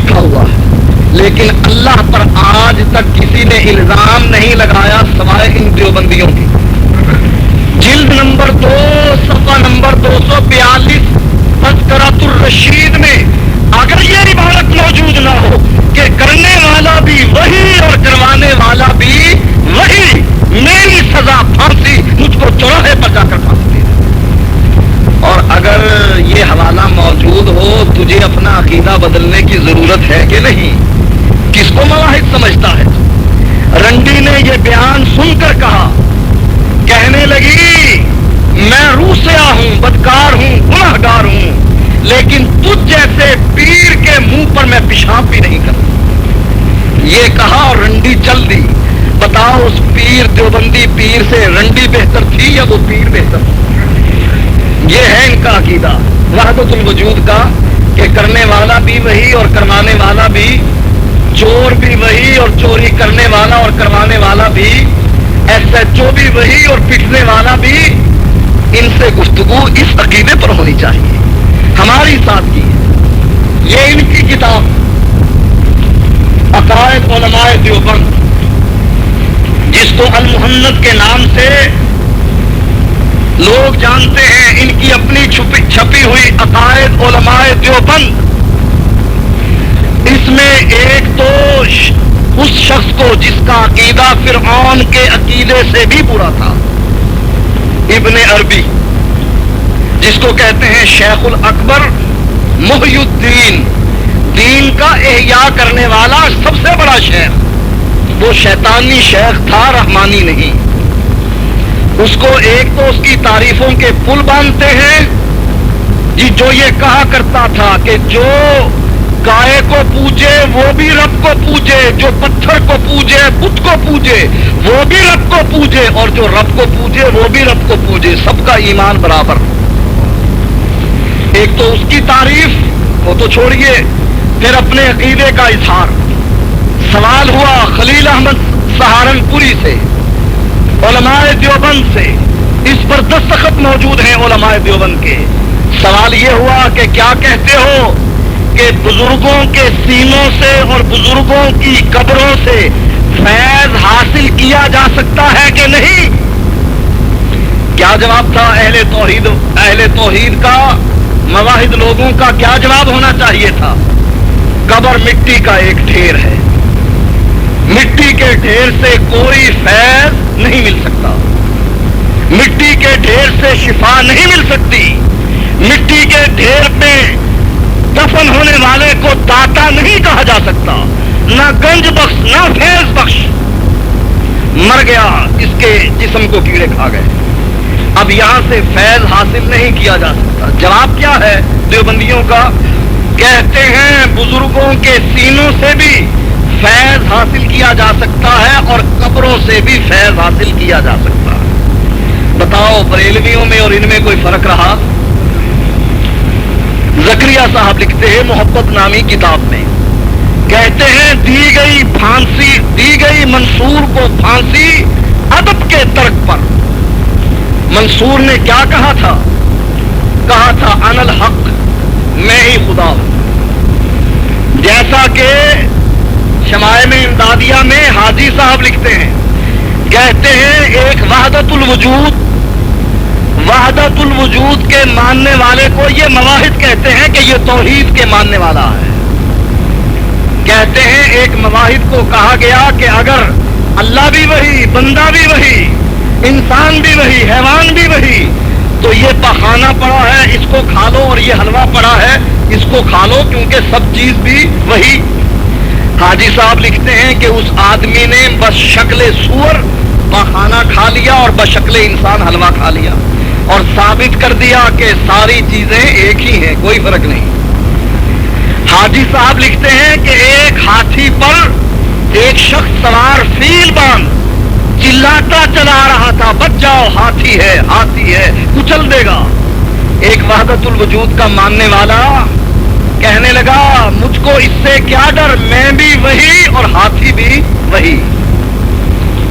لکھا ہوا ہے، لیکن اللہ پر آج تک کسی نے الزام نہیں لگایا سوائے ان دیوبندیوں کی۔ جلد نمبر 2 صفحہ نمبر 242 تذکرۃ الرشید میں اگر یہ عبارت موجود نہ ہو کہ کرنے والا بھی وہی اور کروانے والا بھی وہی، میری سزا پھانسی، مجھ کو چوراہے پر جا کر پھانسی دے۔ اور اگر یہ حوالہ موجود ہو، تجھے اپنا عقیدہ بدلنے کی ضرورت ہے کہ نہیں؟ کس کو مواحد سمجھتا ہے؟ رنڈی نے یہ بیان سن کر کہا، کہنے لگی میں روسیا ہوں، بدکار ہوں، گنہگار ہوں، لیکن تجھ جیسے پیر کے منہ پر میں پیشاب بھی نہیں کرتا۔ یہ کہا اور رنڈی چل دی۔ بتاؤ اس پیر دیوبندی پیر سے رنڈی بہتر تھی یا وہ پیر بہتر تھی؟ یہ ہے ان کا عقیدہ وحدت الوجود کا، کہ کرنے والا بھی وہی اور کروانے والا بھی، چور بھی وہی اور چوری کرنے والا اور کروانے والا بھی، ایس ایچ او بھی وہی اور پٹنے والا بھی۔ ان سے گفتگو اس عقیدے پر ہونی چاہیے، ہماری سادگی ہے۔ یہ ان کی کتاب عقائد علماء دیوبند، جس کو المحنت کے نام سے لوگ جانتے ہیں، ان کی اپنی چھپی ہوئی عقائد علماء دیوبند، اس میں ایک تو اس شخص کو جس کا عقیدہ فرعون کے عقیدے سے بھی برا تھا، ابن عربی، جس کو کہتے ہیں شیخ الاکبر محی الدین، دین کا احیاء کرنے والا سب سے بڑا شیخ، وہ شیطانی شیخ تھا، رحمانی نہیں۔ اس کو ایک تو اس کی تعریفوں کے پل باندھتے ہیں جی، جو یہ کہا کرتا تھا کہ جو گائے کو پوجے وہ بھی رب کو پوجے، جو پتھر کو پوجے بت کو پوجے وہ بھی رب کو پوجے، اور جو رب کو پوجے وہ بھی رب کو پوجے، سب کا ایمان برابر۔ ایک تو اس کی تعریف، وہ تو چھوڑیے، پھر اپنے عقیدے کا اظہار۔ سوال ہوا خلیل احمد سہارنپوری سے، علماء دیوبند سے، اس پر دستخط موجود ہیں علماء دیوبند کے۔ سوال یہ ہوا کہ کیا کہتے ہو کہ بزرگوں کے سینوں سے اور بزرگوں کی قبروں سے فیض حاصل کیا جا سکتا ہے کہ نہیں؟ کیا جواب تھا اہل توحید کا، مواحد لوگوں کا کیا جواب ہونا چاہیے تھا؟ قبر مٹی کا ایک ڈھیر ہے، مٹی کے ڈھیر سے کوئی فیض نہیں مل سکتا، مٹی کے ڈھیر سے شفا نہیں مل سکتی، مٹی کے ڈھیر پہ دفن ہونے والے کو داتا نہیں کہا جا سکتا، نہ گنج بخش نہ فیض بخش۔ مر گیا، اس کے جسم کو کیڑے کھا گئے، اب یہاں سے فیض حاصل نہیں کیا جا سکتا۔ جواب کیا ہے دیوبندیوں کا؟ کہتے ہیں بزرگوں کے سینوں سے بھی فیض حاصل کیا جا سکتا ہے اور قبروں سے بھی فیض حاصل کیا جا سکتا ہے۔ بتاؤ بریلویوں میں اور ان میں کوئی فرق رہا؟ زکریا صاحب لکھتے ہیں محبت نامی کتاب میں، کہتے ہیں دی گئی منصور کو پھانسی ادب کے ترک پر۔ منصور نے کیا کہا تھا؟ کہا تھا انا الحق، میں ہی خدا ہوں۔ جیسا کہ شمائم امدادیہ میں حاجی صاحب لکھتے ہیں، کہتے ہیں ایک وحدت الوجود کے ماننے والے کو یہ مواحد کہتے ہیں کہ یہ توحید کے ماننے والا ہے۔ کہتے ہیں ایک مواحد کو کہا گیا کہ اگر اللہ بھی وہی، بندہ بھی وہی، انسان بھی وہی، حیوان بھی وہی، تو یہ پخانہ پڑا ہے اس کو کھا لو، اور یہ حلوہ پڑا ہے اس کو کھا لو، کیونکہ سب چیز بھی وہی۔ حاجی صاحب لکھتے ہیں کہ اس آدمی نے بس شکل سور پخانہ کھا لیا اور بشکل انسان حلوہ کھا لیا، اور ثابت کر دیا کہ ساری چیزیں ایک ہی ہیں، کوئی فرق نہیں۔ حاجی صاحب لکھتے ہیں کہ ایک ہاتھی پر ایک شخص سوار فیل باندھ چلاتا چلا رہا تھا، بچ جاؤ ہاتھی ہے کچل دے گا۔ ایک وحدت الوجود کا ماننے والا کہنے لگا مجھ کو اس سے کیا ڈر، میں بھی وہی اور ہاتھی بھی وہی،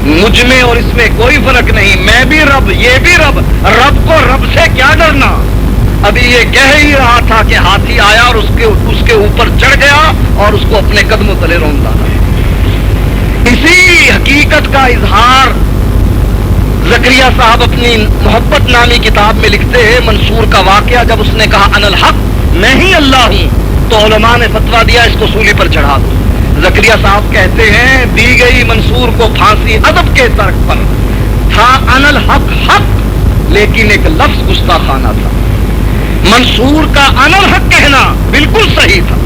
مجھ میں اور اس میں کوئی فرق نہیں، میں بھی رب یہ بھی رب، رب کو رب سے کیا ڈرنا۔ ابھی یہ کہہ ہی رہا تھا کہ ہاتھی آیا اور اس کے اوپر چڑھ گیا اور اس کو اپنے قدموں تلے رون ڈالا۔ اسی حقیقت کا اظہار زکریا صاحب اپنی محبت نامی کتاب میں لکھتے ہیں، منصور کا واقعہ جب اس نے کہا انا الحق، میں ہی اللہ ہوں، تو علماء نے فتویٰ دیا اس کو سولی پر چڑھا دو۔ زکریا صاحب کہتے ہیں دی گئی منصور کو پھانسی ادب کے ترک پر، تھا انا الحق حق، لیکن ایک لفظ گستاخانہ تھا۔ منصور کا انا الحق کہنا بالکل صحیح تھا۔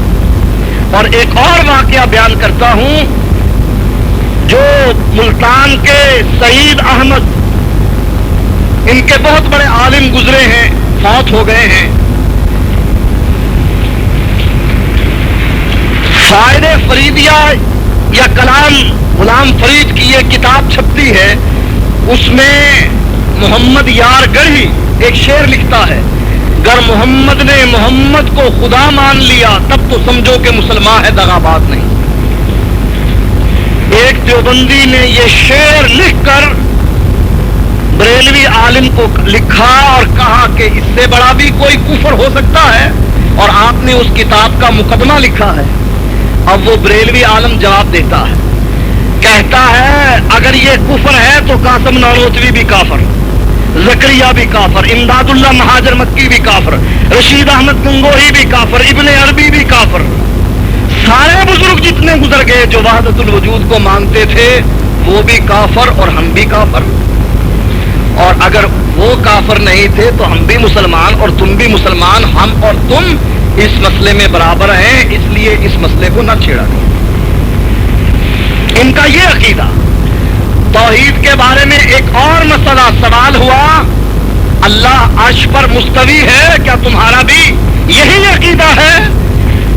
اور ایک اور واقعہ بیان کرتا ہوں، جو ملتان کے سعید احمد، ان کے بہت بڑے عالم گزرے ہیں، فوت ہو گئے ہیں۔ فائد فریدیہ یا کلام غلام فرید کی یہ کتاب چھپتی ہے، اس میں محمد یار گڑھی ایک شعر لکھتا ہے، گر محمد نے محمد کو خدا مان لیا تب تو سمجھو کہ مسلمان ہے، دغابات نہیں۔ ایک دیوبندی نے یہ شعر لکھ کر بریلوی عالم کو لکھا اور کہا کہ اس سے بڑا بھی کوئی کفر ہو سکتا ہے، اور آپ نے اس کتاب کا مقدمہ لکھا ہے۔ اب وہ بریلوی عالم جواب دیتا ہے، کہتا ہے اگر یہ کفر ہے تو قاسم نانوتوی بھی کافر، زکریا بھی کافر، امداد اللہ مہاجر مکی بھی کافر، رشید احمد گنگوہی بھی کافر، ابن عربی بھی کافر، سارے بزرگ جتنے گزر گئے جو وحدت الوجود کو مانتے تھے وہ بھی کافر اور ہم بھی کافر۔ اور اگر وہ کافر نہیں تھے تو ہم بھی مسلمان اور تم بھی مسلمان، ہم اور تم اس مسئلے میں برابر ہیں، اس لیے اس مسئلے کو نہ چھیڑا کرو۔ ان کا یہ عقیدہ۔ توحید کے بارے میں ایک اور مسئلہ سوال ہوا، اللہ عرش پر مستوی ہے، کیا تمہارا بھی یہی عقیدہ ہے؟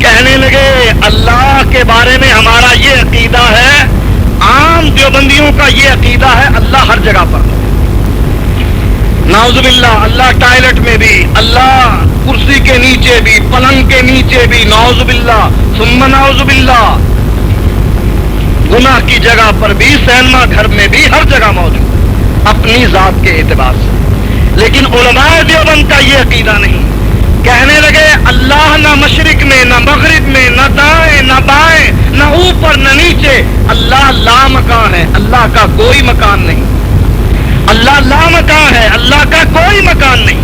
کہنے لگے اللہ کے بارے میں ہمارا یہ عقیدہ ہے، عام دیوبندیوں کا یہ عقیدہ ہے اللہ ہر جگہ پر، نعوذ باللہ، اللہ ٹائلٹ میں بھی، اللہ کرسی کے نیچے بھی، پلنگ کے نیچے بھی، نعوذ باللہ ثم نعوذ باللہ، گناہ کی جگہ پر بھی، سینما گھر میں بھی، ہر جگہ موجود اپنی ذات کے اعتبار سے۔ لیکن علماء دیوبند کا یہ عقیدہ نہیں۔ کہنے لگے اللہ نہ مشرق میں، نہ مغرب میں، نہ دائیں نہ بائیں، نہ اوپر نہ نیچے، اللہ لا مکان ہے، اللہ کا کوئی مکان نہیں، اللہ لا مکان ہے، اللہ کا کوئی مکان نہیں،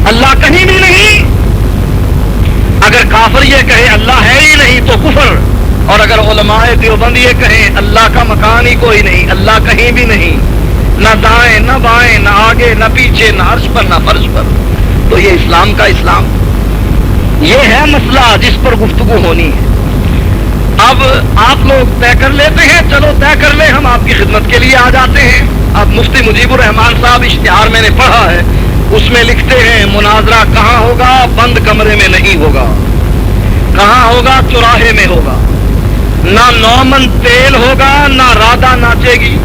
اللہ کہیں بھی نہیں۔ اگر کافر یہ کہے اللہ ہے ہی نہیں تو کفر، اور اگر علماء دیوبند یہ کہیں اللہ کا مکان ہی کوئی نہیں، اللہ کہیں بھی نہیں، نہ دائیں نہ بائیں، نہ آگے نہ پیچھے، نہ عرش پر نہ فرش پر، تو یہ اسلام کا اسلام؟ یہ ہے مسئلہ جس پر گفتگو ہونی ہے۔ اب آپ لوگ طے کر لیتے ہیں، چلو طے کر لیں، ہم آپ کی خدمت کے لیے آ جاتے ہیں۔ اب مفتی مجیب الرحمان صاحب اشتہار میں نے پڑھا ہے، اس میں لکھتے ہیں مناظرہ کہاں ہوگا؟ بند کمرے میں نہیں ہوگا۔ کہاں ہوگا؟ چوراہے میں ہوگا۔ نہ 9 من تیل ہوگا، نہ رادا ناچے گی،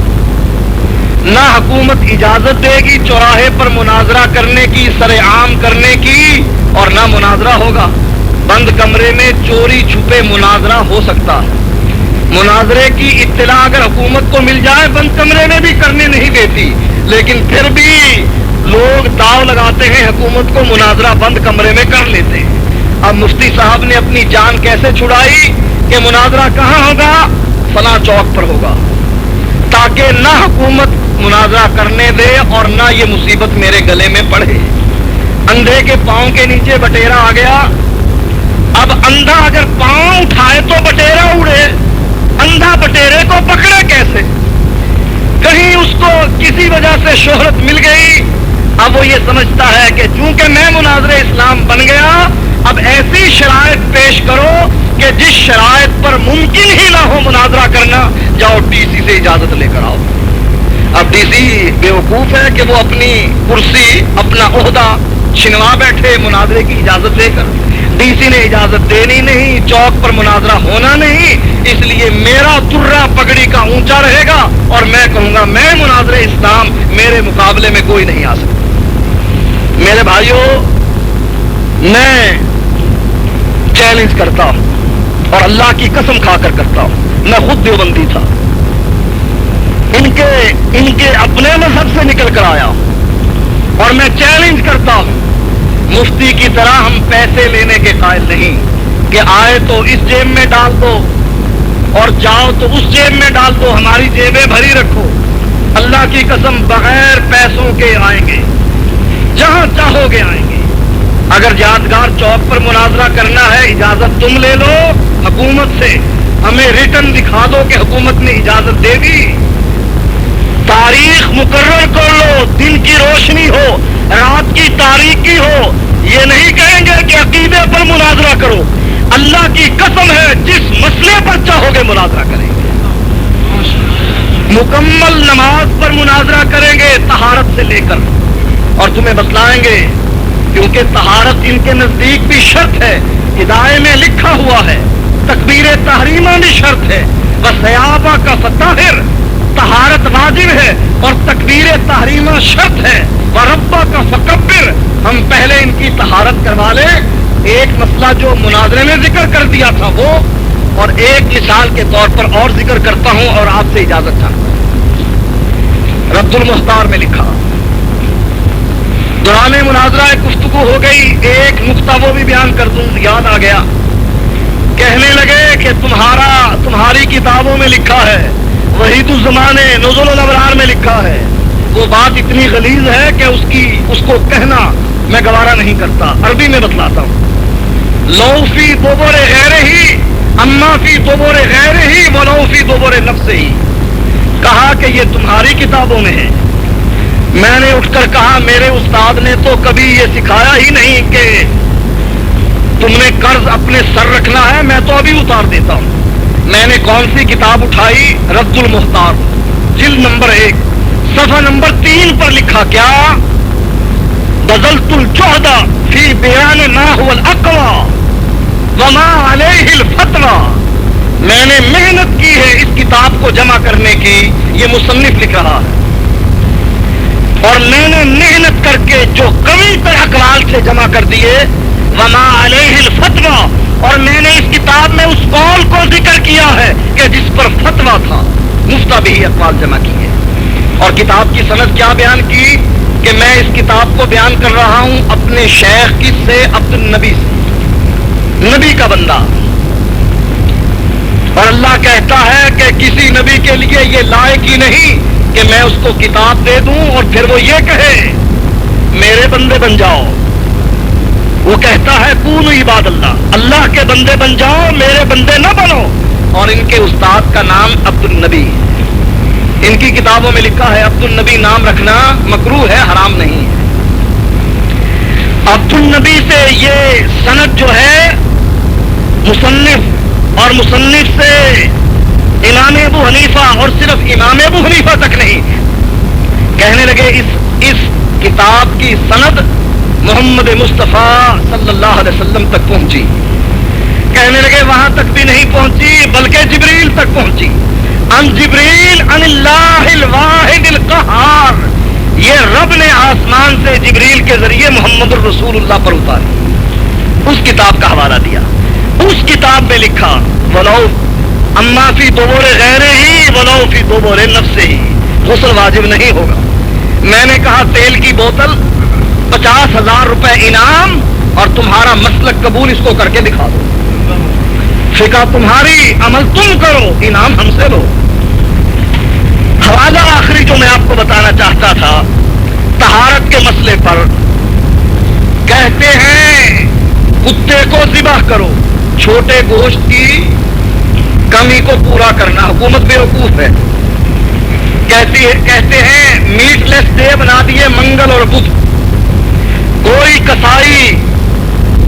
نہ حکومت اجازت دے گی چوراہے پر مناظرہ کرنے کی، سر عام کرنے کی، اور نہ مناظرہ ہوگا۔ بند کمرے میں چوری چھپے مناظرہ ہو سکتا ہے۔ مناظرے کی اطلاع اگر حکومت کو مل جائے بند کمرے میں بھی کرنے نہیں دیتی، لیکن پھر بھی لوگ داؤ لگاتے ہیں حکومت کو، مناظرہ بند کمرے میں کر لیتے ہیں۔ اب مفتی صاحب نے اپنی جان کیسے چھڑائی کہ مناظرہ کہاں ہوگا؟ فلاں چوک پر ہوگا، تاکہ نہ حکومت مناظرہ کرنے دے اور نہ یہ مصیبت میرے گلے میں پڑے۔ اندھے کے پاؤں کے نیچے بٹیرا آ گیا، اب اندھا اگر پاؤں اٹھائے تو بٹیرا اڑے، اندھا بٹیرے کو پکڑے کیسے؟ کہیں اس کو کسی وجہ سے شہرت مل گئی، اب وہ یہ سمجھتا ہے کہ چونکہ میں مناظر اسلام بن گیا، اب ایسی شرائط پیش کرو کہ جس شرائط پر ممکن ہی نہ ہو مناظرہ کرنا، جاؤ ڈی سی سے اجازت لے کر آؤ۔ اب ڈی سی بیوقوف ہے کہ وہ اپنی کرسی، اپنا عہدہ چھنوا بیٹھے مناظرے کی اجازت لے کر۔ ڈی سی نے اجازت دینی نہیں، چوک پر مناظرہ ہونا نہیں، اس لیے میرا درہ پگڑی کا اونچا رہے گا اور میں کہوں گا میں مناظر اسلام، میرے مقابلے میں کوئی نہیں آ سکتا۔ میرے بھائیوں، میں چیلنج کرتا ہوں اور اللہ کی قسم کھا کر کرتا ہوں، میں خود دیوبندی تھا، ان کے اپنے مذہب سے نکل کر آیا ہوں، اور میں چیلنج کرتا ہوں مفتی کی طرح ہم پیسے لینے کے قائل نہیں کہ آئے تو اس جیب میں ڈال دو اور جاؤ تو اس جیب میں ڈال دو، ہماری جیبیں بھری رکھو۔ اللہ کی قسم بغیر پیسوں کے آئیں گے، جہاں چاہو گے آئیں گے۔ اگر یادگار چوک پر مناظرہ کرنا ہے اجازت تم لے لو حکومت سے، ہمیں ریٹن دکھا دو کہ حکومت نے اجازت دے دی۔ تاریخ مقرر کر لو، دن کی روشنی ہو رات کی تاریکی ہو، یہ نہیں کہیں گے کہ عقیدے پر مناظرہ کرو۔ اللہ کی قسم ہے جس مسئلے پر چاہو گے مناظرہ کریں گے، مکمل نماز پر مناظرہ کریں گے طہارت سے لے کر، اور تمہیں بتلائیں گے کیونکہ طہارت ان کے نزدیک بھی شرط ہے، ہدایت میں لکھا ہوا ہے، تکبیر تحریمہ بھی شرط ہے، وَثِيَابَكَ فَطَهِّرْ طہارت واجب ہے اور تکبیر تحریمہ شرط ہے، وَرَبَّكَ فَكَبِّرْ ہم پہلے ان کی طہارت کروا لیں۔ ایک مسئلہ جو مناظرے میں ذکر کر دیا تھا وہ، اور ایک مثال کے طور پر اور ذکر کرتا ہوں اور آپ سے اجازت چاہتا ہوں۔ رد المختار میں لکھا، دوران مناظرہ ایک گفتگو ہو گئی، ایک نقطہ وہ بھی بیان کر دوں، یاد آ گیا۔ کہنے لگے کہ تمہاری کتابوں میں لکھا ہے، وحید الزمانے نزول الابرار میں لکھا ہے، وہ بات اتنی غلیظ ہے کہ اس کو کہنا میں گوارا نہیں کرتا۔ عربی میں بتلاتا ہوں، لو فی دبر غیرہ اما فی دبر غیرہ ولو فی دبر نفسہ، کہا کہ یہ تمہاری کتابوں میں ہے۔ میں نے اٹھ کر کہا میرے استاد نے تو کبھی یہ سکھایا ہی نہیں کہ تم نے قرض اپنے سر رکھنا ہے، میں تو ابھی اتار دیتا ہوں۔ میں نے کون سی کتاب اٹھائی؟ رد المختار، جلد نمبر 1 صفحہ نمبر 3 پر لکھا کیا؟ بذلت الجہد فی بیان ما هو الاقوى وما علیہ الفتوى، میں نے محنت کی ہے اس کتاب کو جمع کرنے کی، یہ مصنف لکھ رہا ہے، اور میں نے محنت کر کے جو قوی تر اقوال سے جمع کر دیے، وما علیہ الفتوى، اور میں نے اس کتاب میں اس قول کو ذکر کیا ہے کہ جس پر فتویٰ تھا، مفتہ بھی اقوال جمع کیے۔ اور کتاب کی سند کیا بیان کی کہ میں اس کتاب کو بیان کر رہا ہوں اپنے شیخ کس سے؟ عبد النبی سے، نبی کا بندہ۔ اور اللہ کہتا ہے کہ کسی نبی کے لیے یہ لائق ہی نہیں کہ میں اس کو کتاب دے دوں اور پھر وہ یہ کہے میرے بندے بن جاؤ۔ وہ کہتا ہے کونوا عباد اللہ، اللہ کے بندے بن جاؤ، میرے بندے نہ بنو۔ اور ان کے استاد کا نام عبد النبی، ان کی کتابوں میں لکھا ہے عبد النبی نام رکھنا مکروہ ہے، حرام نہیں ہے۔ عبد النبی سے یہ سند جو ہے مصنف، اور مصنف سے امام ابو حنیفہ، اور صرف امام ابو حنیفہ تک نہیں، کہنے لگے اس کتاب کی سند محمد مصطفیٰ صلی اللہ علیہ وسلم تک پہنچی۔ کہنے لگے وہاں تک بھی نہیں پہنچی بلکہ جبریل تک پہنچی۔ ان جبریل ان اللہ الواحد القہار، یہ رب نے آسمان سے جبریل کے ذریعے محمد الرسول اللہ پر اتاری، اس کتاب کا حوالہ دیا۔ اس کتاب میں لکھا ولو اما فی دبر غیرہ ولو فی دبر نفسہ، غسل واجب نہیں ہوگا۔ میں نے کہا تیل کی بوتل 50,000 روپے انعام، اور تمہارا مسلک قبول اس کو کر کے دکھا دو، فقہ تمہاری، عمل تم کرو، انعام ہم سے لو۔ حوالہ آخری جو میں آپ کو بتانا چاہتا تھا طہارت کے مسئلے پر، کہتے ہیں کتے کو ذبح کرو، چھوٹے گوشت کی کمی کو پورا کرنا، حکومت بیوقوف ہے۔ کہتے ہیں میٹ لیس ڈے بنا دیے منگل اور بدھ، کوئی کسائی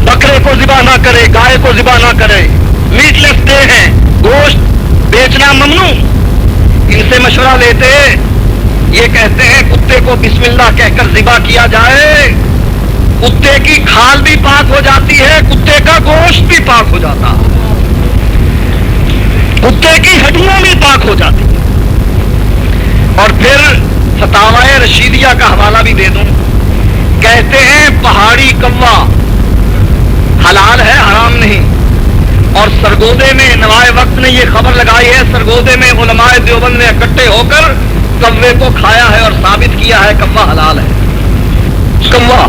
بکرے کو ذبح نہ کرے، گائے کو ذبح نہ کرے، میٹ لیس ڈے ہے، گوشت بیچنا ممنوع۔ ان سے مشورہ لیتے، یہ کہتے ہیں کتے کو بسم اللہ کہہ کر ذبح کیا جائے، کتے کی کھال بھی پاک ہو جاتی ہے، کتے کا گوشت بھی پاک ہو جاتا، کتے کی ہڈیاں بھی پاک ہو جاتی۔ اور پھر فتاوی رشیدیہ کا حوالہ بھی دے دوں، کہتے ہیں پہاڑی کوا حلال ہے، حرام نہیں۔ اور سرگودے میں نوائے وقت نے یہ خبر لگائی ہے، سرگودے میں علماء دیوبند نے اکٹھے ہو کر کوے کو کھایا ہے اور ثابت کیا ہے کوا حلال ہے۔ کوا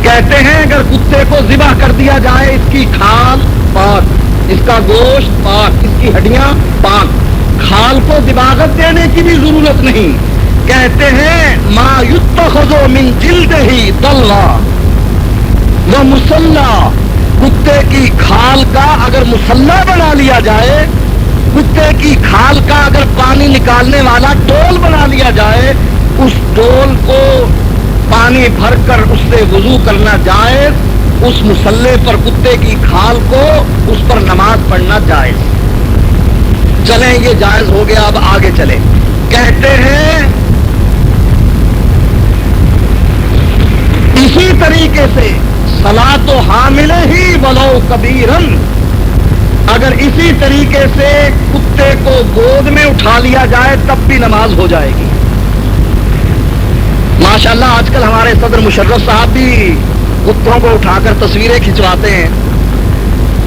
کہتے ہیں اگر کتے کو ذبح کر دیا جائے اس کی کھال پاک, اس کا گوشت پاک, اس کی ہڈیاں پاک, کھال کو ذباغت دینے کی بھی ضرورت نہیں. کہتے ہیں ما یتخذ من جلدہ ضلع و مصلی, کتے کی کھال کا اگر مصلی بنا لیا جائے, کتے کی کھال کا اگر پانی نکالنے والا ڈول بنا لیا جائے, اس ڈول کو پانی بھر کر اس سے وضو کرنا جائز, اس مصلی پر کتے کی کھال کو اس پر نماز پڑھنا جائز. چلیں یہ جائز ہو گیا, اب آگے چلیں. کہتے ہیں اسی طریقے سے صلاۃ و حامل ہی ولو کبیرن, اگر اسی طریقے سے کتے کو گود میں اٹھا لیا جائے تب بھی نماز ہو جائے گی. ماشاءاللہ آج کل ہمارے صدر مشرف صاحب بھی کتوں کو اٹھا کر تصویریں کھنچواتے ہیں.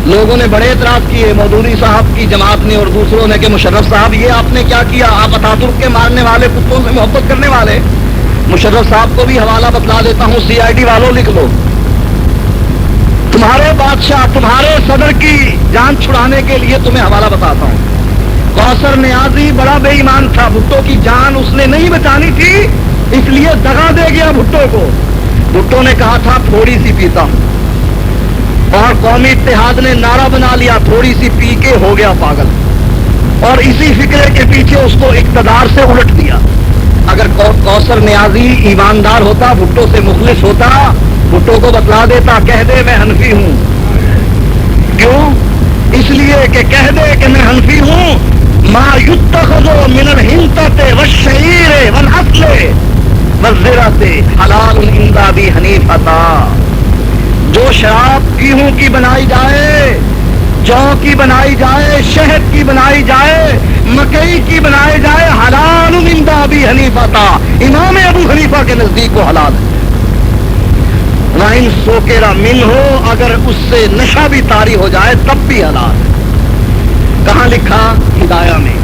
لوگوں نے بڑے اعتراض کیے, مودودی صاحب کی جماعت نے اور دوسروں نے, کہ مشرف صاحب یہ آپ نے کیا کیا, آپ اتاترک کے مارنے والے, کتوں سے محبت کرنے والے. مشرف صاحب کو بھی حوالہ بتلا دیتا ہوں, سی آئی ڈی والوں لکھ لو, تمہارے بادشاہ تمہارے صدر کی جان چھڑانے کے لیے تمہیں حوالہ بتاتا ہوں. کوثر نیازی بڑا بے ایمان تھا, بھٹو کی جان اس نے نہیں بچانی تھی, اس لیے دغا دے گیا بھٹو کو. بھٹو نے کہا تھا تھوڑی سی پیتا ہوں, اور قومی اتحاد نے نعرہ بنا لیا تھوڑی سی پی کے ہو گیا پاگل, اور اسی فکرے کے پیچھے اس کو اقتدار سے الٹ دیا. اگر کوثر نیازی ایماندار ہوتا, بھٹو سے مخلص ہوتا, بھٹو کو بتلا دیتا, کہہ دے میں حنفی ہوں. کیوں؟ اس لیے کہ کہہ دے کہ میں حنفی ہوں. ما یتخذ من الحنطۃ والشعیر والعسل والزرۃ حلال عند ابی حنیفہ, جو شراب گیہوں کی بنائی جائے, جو کی بنائی جائے, شہد کی بنائی جائے, مکئی کی بنائی جائے, حلال عند ابی حنیفہ, امام ابو حنیفہ کے نزدیک کو حلال ہے. وَإِن سُكِرَ مِنْهُ, اگر اس سے نشہ بھی طاری ہو جائے تب بھی حلال ہے. کہاں لکھا؟ ہدایہ میں.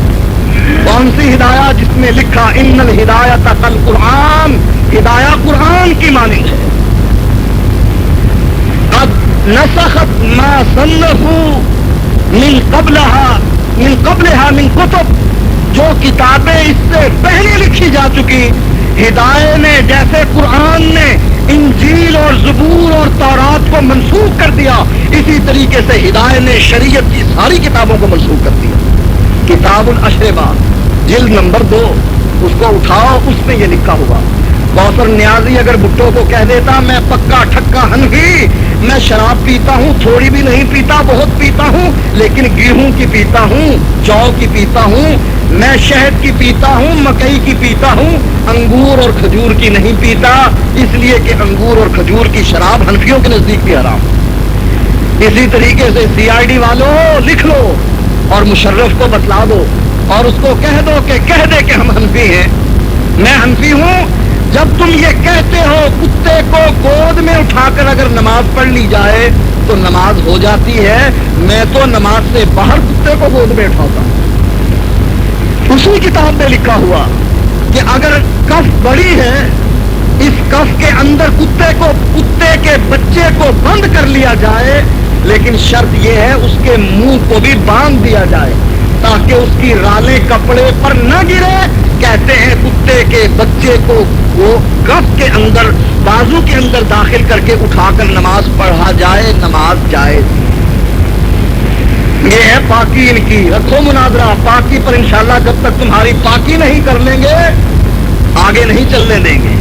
کون سی ہدایہ؟ جس میں لکھا ان الہدایۃ کالقرآن, ہدایہ قرآن کی مانند ہے. قد نسخت ما صنفوا من قبلها من کتب, جو کتابیں اس سے پہلے لکھی جا چکی, ہدایہ نے جیسے قرآن نے انجیل اور زبور اور تورات کو منسوخ کر دیا, اسی طریقے سے ہدایہ نے شریعت کی ساری کتابوں کو منسوخ کر دیا. کتاب الاشربہ جلد نمبر 2, اس کو اٹھاؤ, اس میں یہ لکھا ہوا. کوثر نیازی اگر بھٹو کو کہہ دیتا میں پکا ٹھکا حنفی, میں شراب پیتا ہوں, تھوڑی بھی نہیں پیتا, بہت پیتا ہوں, لیکن گیہوں کی پیتا ہوں, جو کی پیتا ہوں, میں شہد کی پیتا ہوں, مکئی کی پیتا ہوں, انگور اور کھجور کی نہیں پیتا, اس لیے کہ انگور اور کھجور کی شراب حنفیوں کے نزدیک بھی حرام. اسی طریقے سے سی آئی ڈی والوں لکھ لو اور مشرف کو بتلا دو, اور اس کو کہہ دو کہ کہہ دے کہ ہم حنفی ہیں, میں حنفی ہوں. جب تم یہ کہتے ہو کتے کو گود میں اٹھا کر اگر نماز پڑھ لی جائے تو نماز ہو جاتی ہے, میں تو نماز سے باہر کتے کو گود میں اٹھاتا ہوں. اسی کتاب میں لکھا ہوا کہ اگر کف بڑی ہے, اس کف کے اندر کتے کے بچے کو بند کر لیا جائے, لیکن شرط یہ ہے اس کے منہ کو بھی باندھ دیا جائے تاکہ اس کی رالیں کپڑے پر نہ گرے. کہتے ہیں کتے کے بچے کو وہ کف کے اندر, بازو کے اندر داخل کر کے اٹھا کر نماز پڑھا جائے, نماز جائز. یہ ہے پاکی ان کی. رکھو مناظرہ پاکی پر, انشاءاللہ جب تک تمہاری پاکی نہیں کر لیں گے آگے نہیں چلنے دیں گے.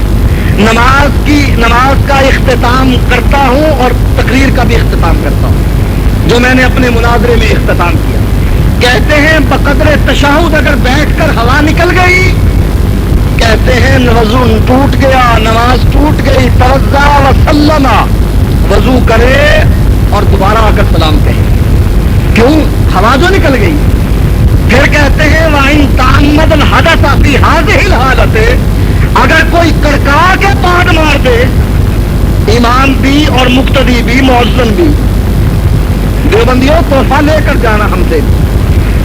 نماز کا اختتام کرتا ہوں اور تقریر کا بھی اختتام کرتا ہوں, جو میں نے اپنے مناظرے میں اختتام کیا. کہتے ہیں بقدر تشہد اگر بیٹھ کر ہوا نکل گئی, کہتے ہیں وضو ٹوٹ گیا, نماز ٹوٹ گئی. توضا وسلم, وضو کرے اور دوبارہ آ کر سلام کہے. کیوں؟ ہوا جو نکل گئی. پھر کہتے ہیں وَإِن تَعَمَّدَ الْحَدَثَ فِي هَذِهِ الْحَالَةِ, اگر کوئی کڑکا کے پاد مار دے, امام بھی اور مقتدی بھی مؤذن بھی. دیوبندیوں تحفہ لے کر جانا ہم سے,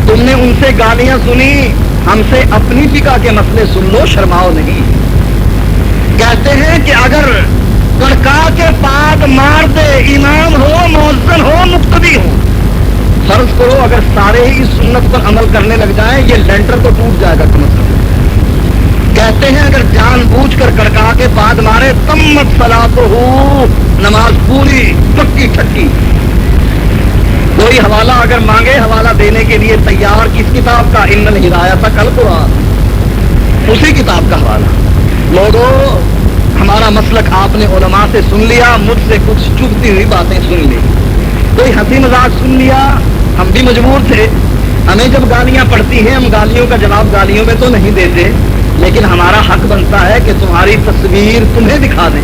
تم نے ان سے گالیاں سنی, ہم سے اپنی فقہ کے مسئلے سن لو, شرماؤ نہیں. کہتے ہیں کہ اگر کڑکا کے پاد مار دے، امام ہو، مؤذن ہو، مقتدی ہو. فرض کرو اگر سارے ہی اس سنت پر عمل کرنے لگ جائیں، یہ لینٹر تو ٹوٹ جائے گا کم از کم. کہتے ہیں اگر جان بوجھ کر کڑکا کے بعد مارے تمت صلاۃ ہو، نماز پوری پکی ٹھکی. کوئی حوالہ اگر مانگے، حوالہ دینے کے لیے تیار. کس کتاب کا؟ ان الہدایۃ کل قرآن، اسی کتاب کا حوالہ. لوگوں، ہمارا مسلک آپ نے علماء سے سن لیا، مجھ سے کچھ چبھتی ہوئی باتیں سن لی، کوئی ہنسی مذاق سن لیا. ہم بھی مجبور تھے، ہمیں جب گالیاں پڑتی ہیں ہم گالیوں کا جواب گالیوں میں تو نہیں دیتے، لیکن ہمارا حق بنتا ہے کہ تمہاری تصویر تمہیں دکھا دیں.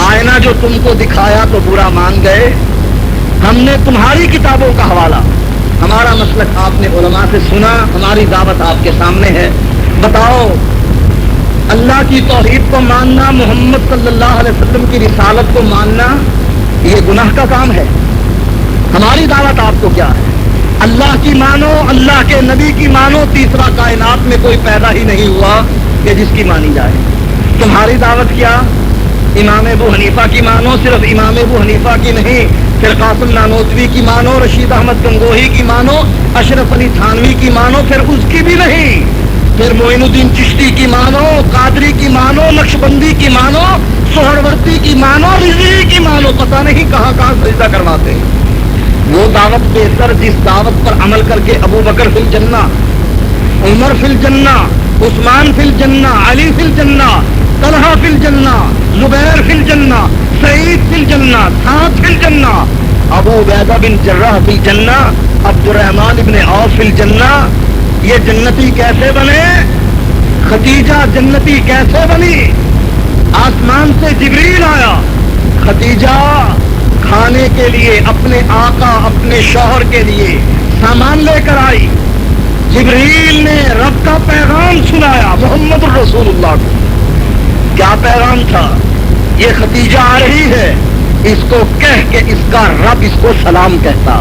آئینہ جو تم کو دکھایا تو برا مان گئے. ہم نے تمہاری کتابوں کا حوالہ، ہمارا مسلک آپ نے علماء سے سنا، ہماری دعوت آپ کے سامنے ہے. بتاؤ، اللہ کی توحید کو ماننا، محمد صلی اللہ علیہ وسلم کی رسالت کو ماننا، یہ گناہ کا کام ہے؟ ہماری دعوت آپ کو کیا ہے؟ اللہ کی مانو، اللہ کے نبی کی مانو. تیسرا کائنات میں کوئی پیدا ہی نہیں ہوا کہ جس کی مانی جائے. تمہاری دعوت کیا؟ امام ابو حنیفہ کی مانو. صرف امام ابو حنیفہ کی نہیں، پھر قاسم نانوتوی کی مانو، رشید احمد گنگوہی کی مانو، اشرف علی تھانوی کی مانو. پھر اس کی بھی نہیں، پھر معین الدین چشتی کی مانو، قادری کی مانو، نقشبندی کی مانو، سہروردی کی مانو، رضوی کی مانو. پتہ نہیں کہاں کہاں سجدہ کرواتے ہیں. وہ دعوت بہتر جس دعوت پر عمل کر کے ابو بکر فی الجنہ، عمر فی الجنہ، عثمان فی الجنہ، علی فی الجنہ، طلحہ فی الجنہ، زبیر فی الجنہ، سعید فی الجنہ، سعد فی الجنہ، ابو عبیدہ بن جراح فی الجنہ، عبد الرحمن بن عوف فی الجنہ. یہ جنتی کیسے بنے؟ خدیجہ جنتی کیسے بنی؟ آسمان سے جبریل آیا، خدیجہ کھانے کے لیے اپنے آقا، اپنے شوہر کے لیے سامان لے کر آئی. جبریل نے رب کا پیغام سنایا محمد الرسول اللہ کو. کیا پیغام تھا؟ یہ خدیجہ آ رہی ہے، اس کو کہہ کہ اس کا رب اس کو سلام کہتا،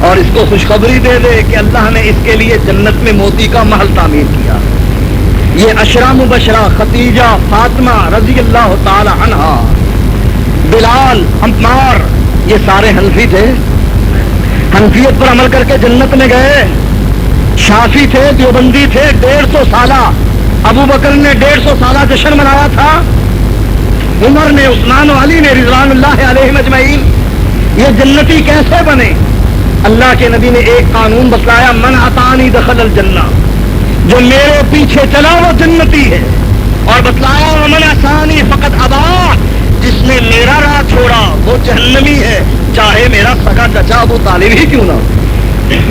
اور اس کو خوشخبری دے دے کہ اللہ نے اس کے لیے جنت میں موتی کا محل تعمیر کیا. یہ عشرہ مبشرہ خدیجہ، فاطمہ رضی اللہ تعالی عنہا، بلال، عمار، یہ سارے حنفی تھے. حنفیت پر عمل کر کے جنت میں گئے. شافی تھے، دیوبندی تھے. 150 سالہ ابو بکر نے 150 سالہ جشن منایا تھا. عمر نے، عثمان و علی نے رضوان اللہ علیہم اجمعین. یہ جنتی کیسے بنے؟ اللہ کے نبی نے ایک قانون بتلایا، من اطاعنی دخل الجنہ، جو میرے پیچھے چلا وہ جنتی ہے. اور بتلایا ومن عصانی فقد ابا، جس نے میرا راہ چھوڑا وہ جہنمی ہے، چاہے میرا سگا چچا ابو طالب ہی کیوں نہ ہو.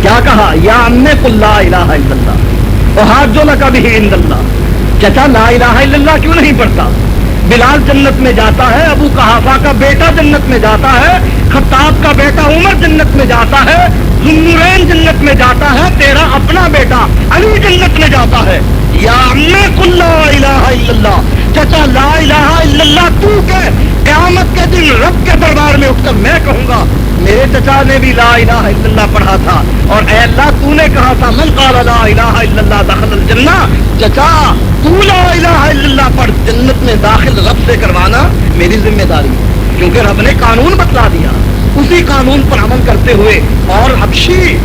کیا کہا؟ یا عم قل لا الہ الا اللہ احاج لک بہ عند اللہ. چچا لا الہ الا اللہ کیوں نہیں پڑھتا؟ بلال جنت میں جاتا ہے، ابو قحافہ کا بیٹا جنت میں جاتا ہے، خطاب کا بیٹا عمر جنت میں جاتا ہے، ذوالنورین جنت میں جاتا ہے، تیرا اپنا بیٹا علی جنت میں جاتا ہے. یا عم قل لا الہ الا اللہ، چچا لا الہ الا اللہ تو کہ قیامت کے دن رب کے دربار میں اٹھ کر میں کہوں گا میرے چچا نے بھی لا الہ الا اللہ پڑھا تھا، اور اے اللہ تو نے کہا تھا من قال لا الہ الا اللہ دخل الجنہ. چچا تو لا الہ الا اللہ پڑھ، جنت میں داخل رب سے کروانا میری ذمہ داری ہے، کیونکہ رب نے قانون بتلا دیا. اسی قانون پر عمل کرتے ہوئے، اور حبشی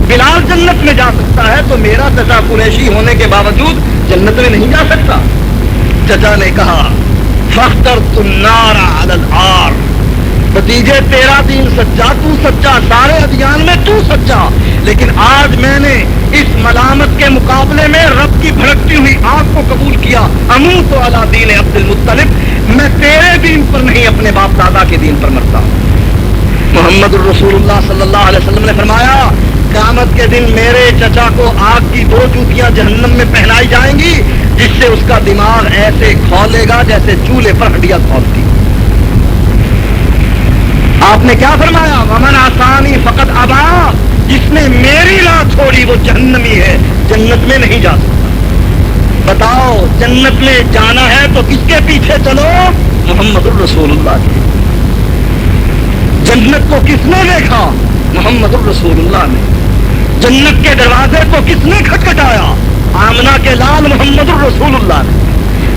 بلال جنت میں جا سکتا ہے تو میرا چچا قریشی ہونے کے باوجود جنت میں نہیں جا سکتا. چچا نے کہا فاخترت النار علی العار، بتیجے تیرا دین سچا، تو سچا، سارے ادیان میں تو سچا، لیکن آج میں نے اس ملامت کے مقابلے میں رب کی بھڑکتی ہوئی آگ کو قبول کیا. اموت علی دین عبد المطلب، میں تیرے دین پر نہیں اپنے باپ دادا کے دین پر مرتا ہوں. محمد الرسول اللہ صلی اللہ علیہ وسلم نے فرمایا قیامت کے دن میرے چچا کو آگ کی 2 جوتیاں جہنم میں پہنائی جائیں گی، جس سے اس کا دماغ ایسے کھولے گا جیسے چولہے پر ہڈیاں کھولتی. آپ نے کیا فرمایا؟ ومن عصانی فقط ابا، جس نے میری راہ چھوڑی وہ جہنمی ہے، جنت میں نہیں جا سکتا. بتاؤ جنت میں جانا ہے تو کس کے پیچھے چلو؟ محمد الرسول اللہ کے. جنت کو کس نے دیکھا؟ محمد الرسول اللہ نے. جنت کے دروازے کو کس نے کھٹکھٹایا؟ آمنہ کے لال محمد الرسول اللہ نے.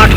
8